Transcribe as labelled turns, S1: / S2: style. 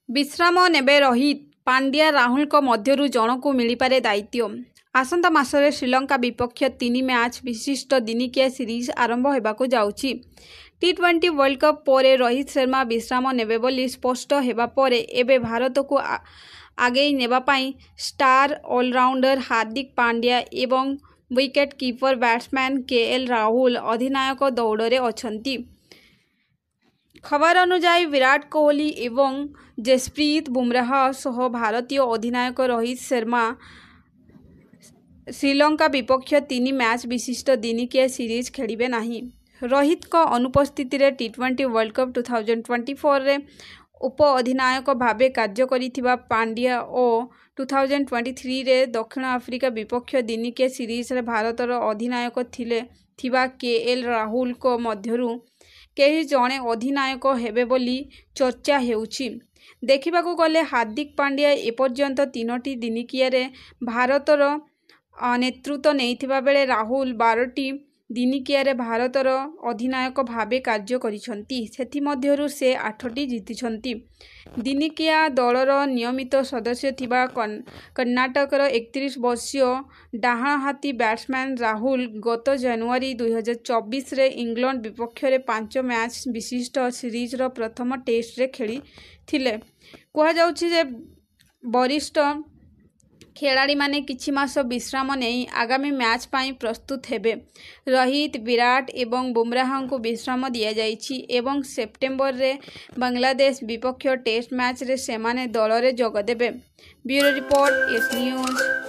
S1: विश्राम नेबे रोहित पांड्या राहुल मध्यरु जणकु मिलिपारे दायित्व। आसंता मासरे श्रीलंका विपक्ष 3 मैच विशिष्ट दिनिकिया सीरीज आरंभ होबाकु जाउछि। टी20 वर्ल्ड कप पोरे रोहित शर्मा विश्राम नेबे बोली स्पष्ट हेबा पोरे एबे भारत को आगे नेबा पाई स्टार ऑलराउंडर हार्दिक पांड्या एवं wicket keeper batsman KL Rahul अधिनायक दौड़े अछंती। खबर अनुसार विराट कोहली एवं जसप्रीत बुमराह सह भारतीय अधिनायक रोहित शर्मा श्रीलंका विपक्ष 3 मैच विशिष्ट दिनिकिया सीरीज खेलिबे नाही। रोहित को अनुपस्थिति रे टी20 वर्ल्ड कप 2024 रे उप अधिनायक भावे कार्य करिथिबा पांड्या और 2023 रे दक्षिण आफ्रिका विपक्ष दिनिकिया सीरीज रे भारतर अधिनायक थिबा केएल राहुल को मध्यरु केही जणे अधिनायक हेबे बोली चर्चा हेउछि। देखिबाकू गले हार्दिक पांड्या एपर्यंत 3टी दिनिकिया रे भारतर नेतृत्व नेइथिबा बेले राहुल 12टी दिनिकिया रे भारतर अधिनायक भावे कार्य करिसंती। सेथि मध्यरु से 8टी जितिसंती। दिनिकिया दलर नियमित सदस्य थिबा कर्नाटकर 31 वर्षीय डाहाण हाथी बैट्समैन राहुल गत जनवरी 2024 रे इंग्लैंड विपक्ष रे 5 मैच विशिष्ट सीरीज रो प्रथम टेस्ट रे खेली थिले। कहा जाउछि जे वरिष्ठ खेलाड़ी माने किछि मास विश्राम नहीं आगामी मैच पाई प्रस्तुत हेबे। रोहित विराट एवं बुमराह को विश्राम दिया जाइछि एवं सेप्टेम्बर रे बांग्लादेश विपक्ष टेस्ट मैच रे सेमाने दल रे जोग देबे। Bureau report S news.